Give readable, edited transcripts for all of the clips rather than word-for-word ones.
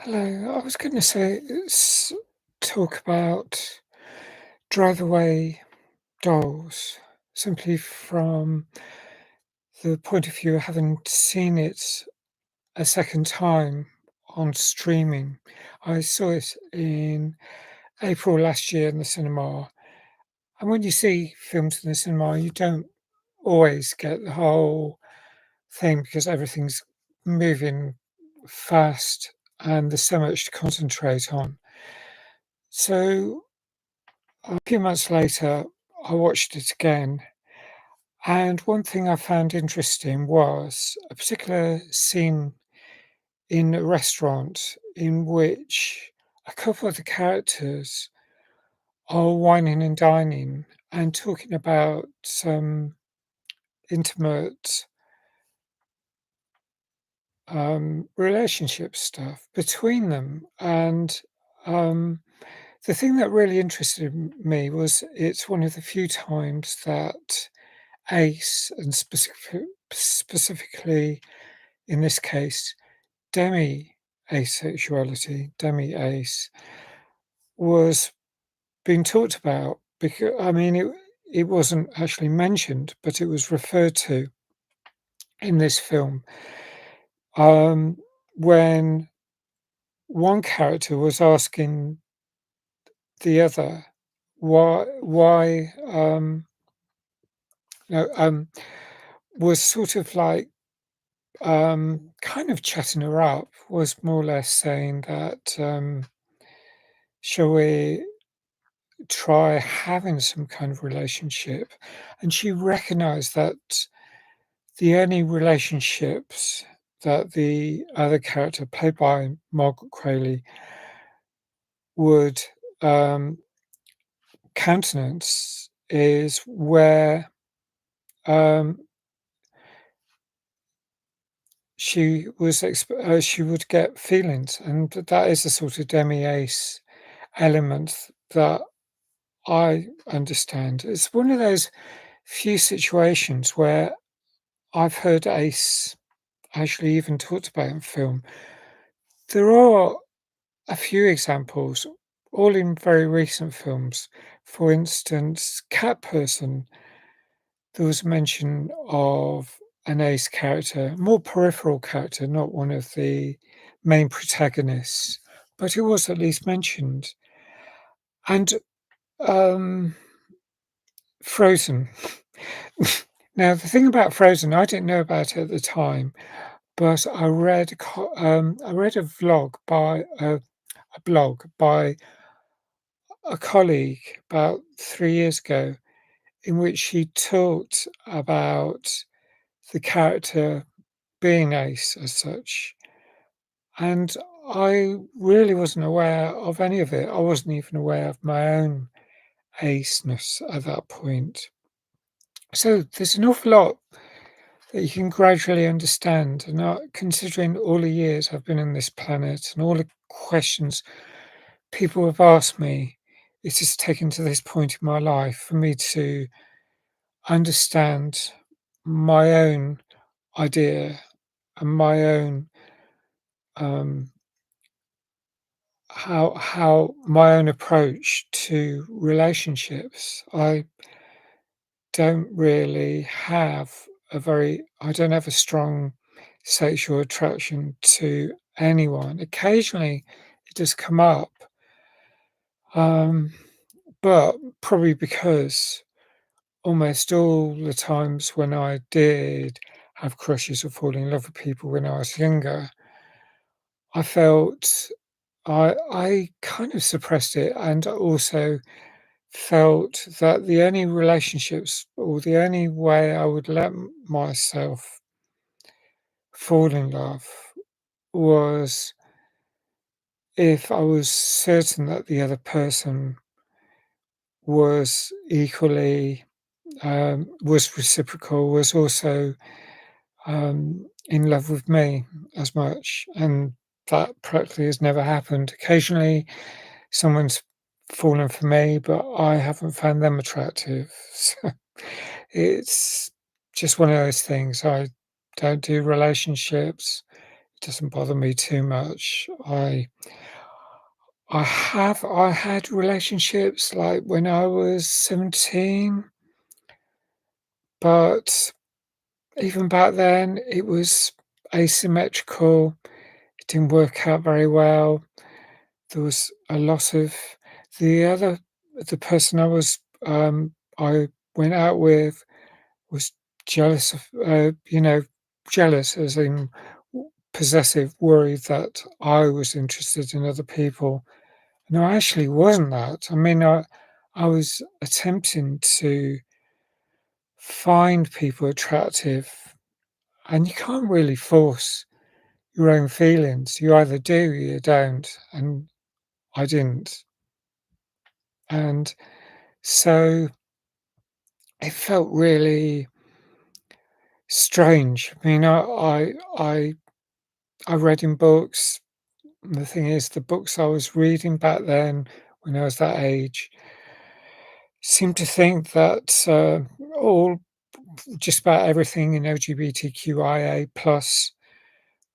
Hello, I was going to say, talk about Drive Away Dolls, simply from the point of view of having seen it a second time on streaming. I saw it in April last year in the cinema. And when you see films in the cinema, you don't always get the whole thing because everything's moving fast and there's so much to concentrate on. So a few months later, I watched it again, and one thing I found interesting was a particular scene in a restaurant in which a couple of the characters are wining and dining and talking about some intimate relationship stuff between them. And um, the thing that really interested me was it's one of the few times that ace, and specifically in this case, demi-ace, was being talked about. Because I mean, it wasn't actually mentioned, but it was referred to in this film um, when one character was asking the other why no, was sort of like kind of chatting her up, was more or less saying that, "Shall we try having some kind of relationship?" And she recognized that the only relationships that the other character, played by Margaret Qualley, would, um, countenance is where, um, she would get feelings, and that is a sort of demi-ace element that I understand. It's one of those few situations where I've heard Ace actually even talked about in film. There are a few examples, all in very recent films. For instance, Cat Person, there was mention of an Ace character, more peripheral character, not one of the main protagonists, but it was at least mentioned. And um, Frozen. Now, the thing about Frozen, I didn't know about it at the time, but I read a vlog by a blog by a colleague about 3 years ago, in which she talked about the character being Ace as such, and I really wasn't aware of any of it. I wasn't even aware of my own Aceness at that point. So there's an awful lot that you can gradually understand. And considering all the years I've been on this planet and all the questions people have asked me, it's just taken to this point in my life for me to understand my own idea and my own um, how my own approach to relationships. I don't have a strong sexual attraction to anyone. Occasionally it does come up, um, but probably because almost all the times when I did have crushes or fall in love with people when I was younger, I felt I kind of suppressed it, and also felt that the only relationships or the only way I would let myself fall in love was if I was certain that the other person was equally, was reciprocal, was also in love with me as much. And that practically has never happened. Occasionally, someone's fallen for me, but I haven't found them attractive. So it's just one of those things. I don't do relationships. doesn't bother me too much. I had relationships, like, when I was 17, but even back then, it was asymmetrical. It didn't work out very well. There was a lot of the other the person I went out with was jealous of, jealous as in possessive, worried that I was interested in other people. No, I actually wasn't that. I mean, I was attempting to find people attractive, and you can't really force your own feelings. You either do or you don't, and I didn't. And so it felt really strange. I mean, I read in books. The thing is, the books I was reading back then, when I was that age, seemed to think that all just about everything in LGBTQIA plus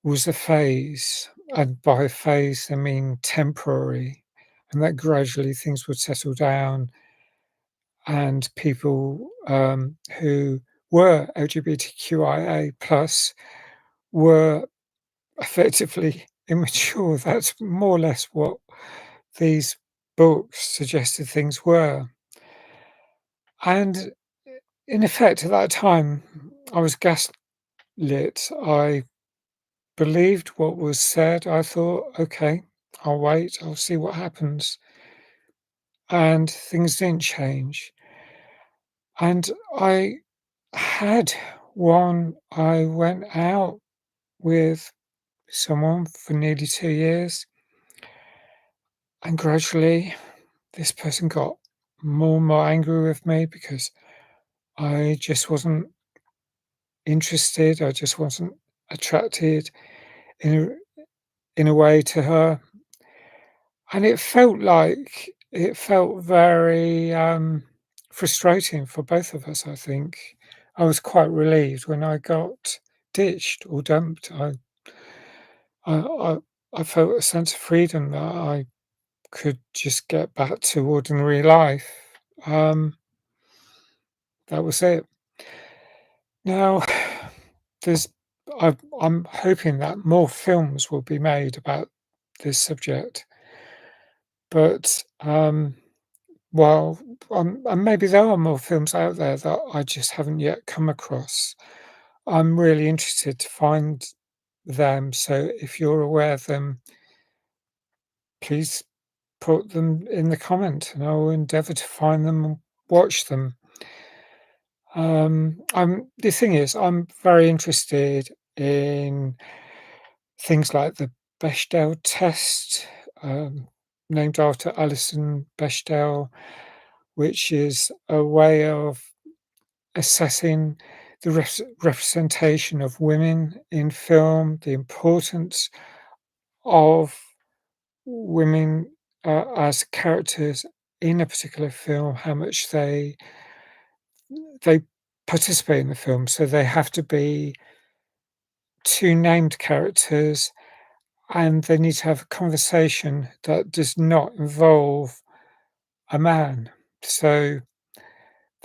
was a phase, and by phase I mean temporary, and that gradually things would settle down, and people who were LGBTQIA plus were effectively immature. That's more or less what these books suggested things were. And in effect, at that time, I was gaslit. I believed what was said. I thought, okay, I'll wait, I'll see what happens. And things didn't change. And I went out with someone for nearly 2 years, and gradually this person got more and more angry with me because I just wasn't interested, I just wasn't attracted in a way to her. And it felt very, frustrating for both of us, I think. I was quite relieved when I got ditched or dumped. I I I felt a sense of freedom that I could just get back to ordinary life. Um, that was it. Now, there's I'm hoping that more films will be made about this subject, but, well, and maybe there are more films out there that I just haven't yet come across. I'm really interested to find them, so if you're aware of them, please put them in the comment, and I will endeavour to find them and watch them. The thing is, I'm very interested in things like the Bechdel test, um, named after Alison Bechdel, which is a way of assessing the representation of women in film, the importance of women as characters in a particular film, how much they participate in the film. So they have to be two named characters, and they need to have a conversation that does not involve a man. So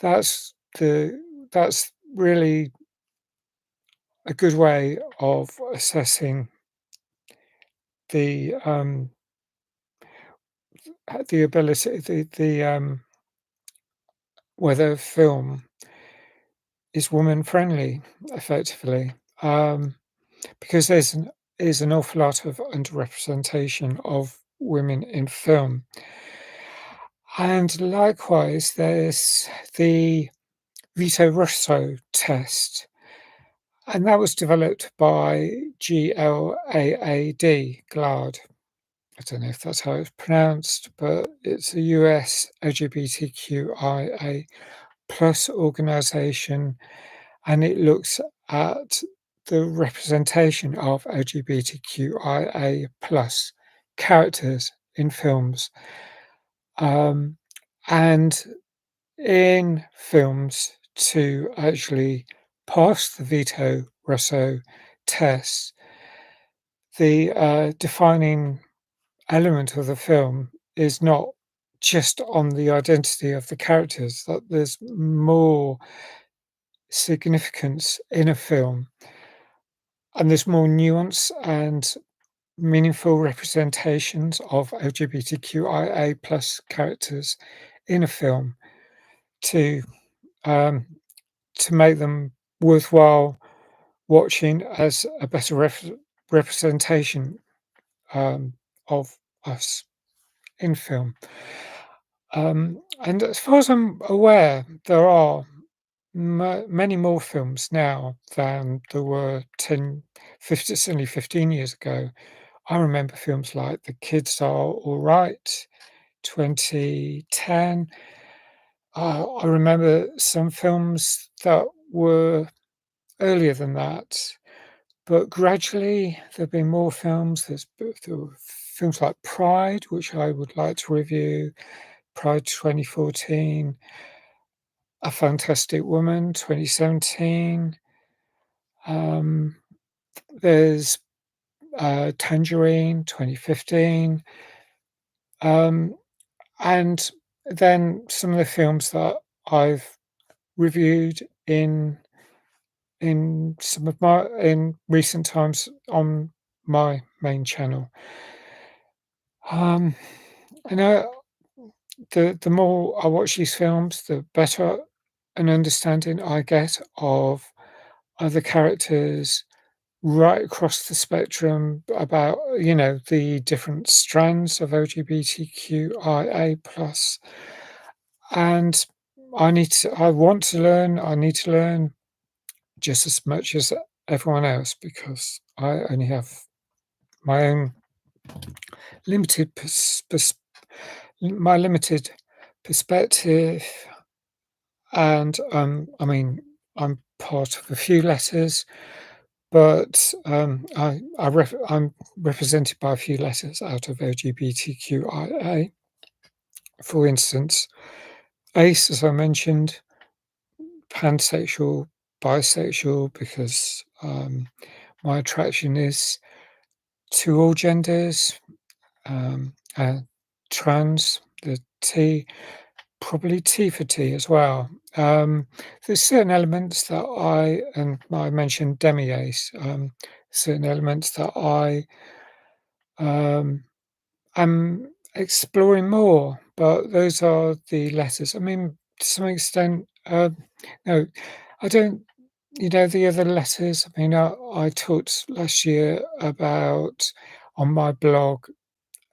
that's the that's really a good way of assessing the the ability the whether film is woman friendly effectively, because is an awful lot of underrepresentation of women in film. And likewise, there's the Vito Russo test, and that was developed by GLAAD. I don't know if that's how it's pronounced, but it's a US LGBTQIA plus organization, and it looks at the representation of LGBTQIA plus characters in films. Um, and in films, to actually pass the Vito Russo test, the defining element of the film is not just on the identity of the characters, that there's more significance in a film, and there's more nuance and meaningful representations of LGBTQIA plus characters in a film to um, to make them worthwhile watching as a better representation of us in film. And as far as I'm aware, there are many more films now than there were 10, 50, certainly 15 years ago. I remember films like The Kids Are All Right, 2010. I remember some films that were earlier than that, but gradually there have been more films. There were films like Pride, which I would like to review, Pride 2014, A Fantastic Woman 2017. Um, there's Tangerine 2015. Um, and then some of the films that I've reviewed in some of my in recent times on my main channel. Um, I know the more I watch these films, the better an understanding I get of other characters right across the spectrum about, the different strands of LGBTQIA plus. And I want to learn, I need to learn just as much as everyone else because I only have my own limited my limited perspective, and I mean, I'm part of a few letters, but I'm represented by a few letters out of LGBTQIA. For instance, ace, as I mentioned, pansexual, bisexual, because my attraction is to all genders, trans, the T, probably T for T as well. There's certain elements that and I mentioned demi-ace, certain elements that I um, am exploring more, but those are the letters. I mean, to some extent, no, I don't. The other letters. I mean, I talked last year about on my blog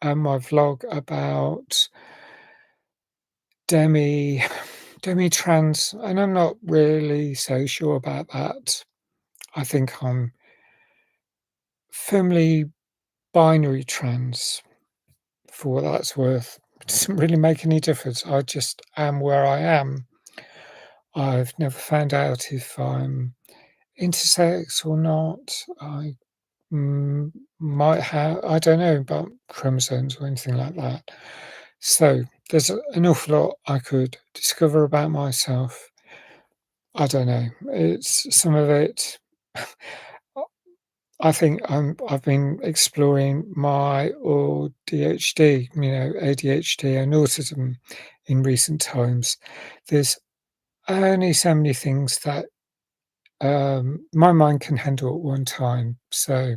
and my vlog about demi demi-trans, and I'm not really so sure about that. I think I'm firmly binary trans, for what that's worth. It doesn't really make any difference. I just am where I am. I've never found out if I'm intersex or not. I might have, I don't know about chromosomes or anything like that. So there's an awful lot I could discover about myself. I don't know. It's some of it. I think I've been exploring my ADHD, ADHD and autism in recent times. There's only so many things that my mind can handle at one time. So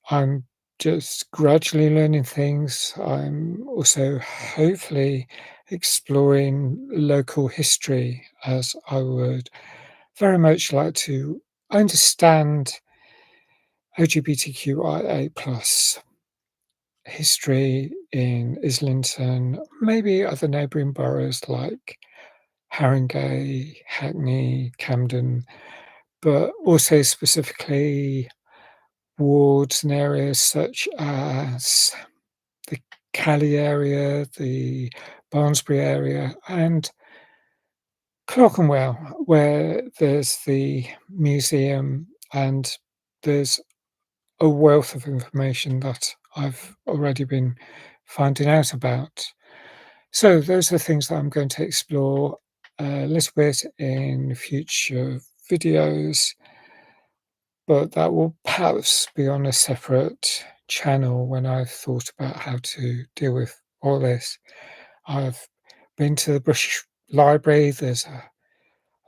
I'm just gradually learning things. I'm also hopefully exploring local history as I would very much like to understand LGBTQIA plus history in Islington, maybe other neighbouring boroughs like Haringey, Hackney, Camden, but also specifically wards and areas such as the Cali area, the Barnsbury area, and Clerkenwell, where there's the museum and there's a wealth of information that I've already been finding out about. So those are things that I'm going to explore a little bit in future videos. but that will perhaps be on a separate channel when I've thought about how to deal with all this. I've been to the British Library. There's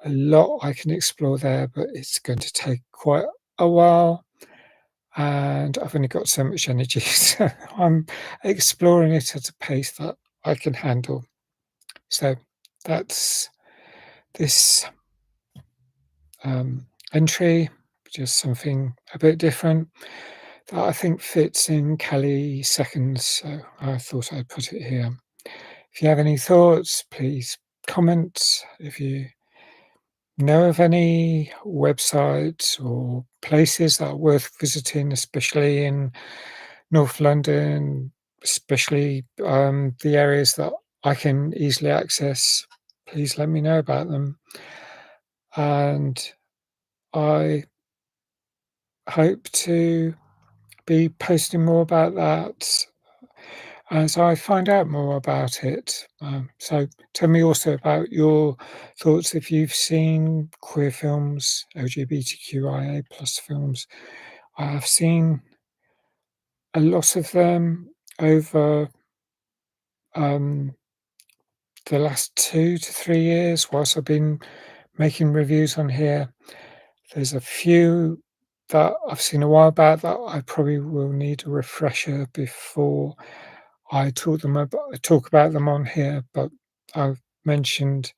a lot I can explore there, but it's going to take quite a while, and I've only got so much energy, so I'm exploring it at a pace that I can handle. So that's this entry, just something a bit different that I think fits in Cali seconds, so I thought I'd put it here. If you have any thoughts, please comment. If you know of any websites or places that are worth visiting, especially in North London, especially the areas that I can easily access, please let me know about them. And I hope to be posting more about that as I find out more about it. So tell me also about your thoughts if you've seen queer films, LGBTQIA plus films. I have seen a lot of them over um, the last 2 to 3 years whilst I've been making reviews on here. There's a few that I've seen a while back that I probably will need a refresher before I talk about them on here, but I've mentioned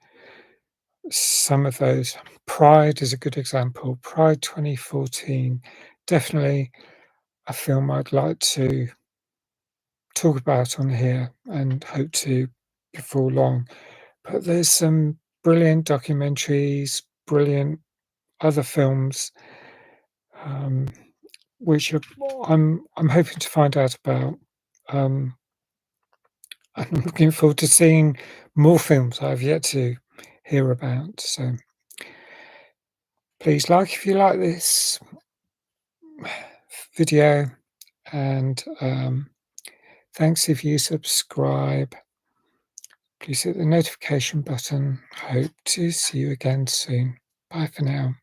some of those. Pride is a good example. Pride 2014, definitely a film I'd like to talk about on here and hope to before long. But there's some brilliant documentaries, brilliant other films, um, which I'm hoping to find out about. Um, I'm looking forward to seeing more films I've yet to hear about. So please like if you like this video, and thanks if you subscribe. Please hit the notification button. Hope to see you again soon. Bye for now.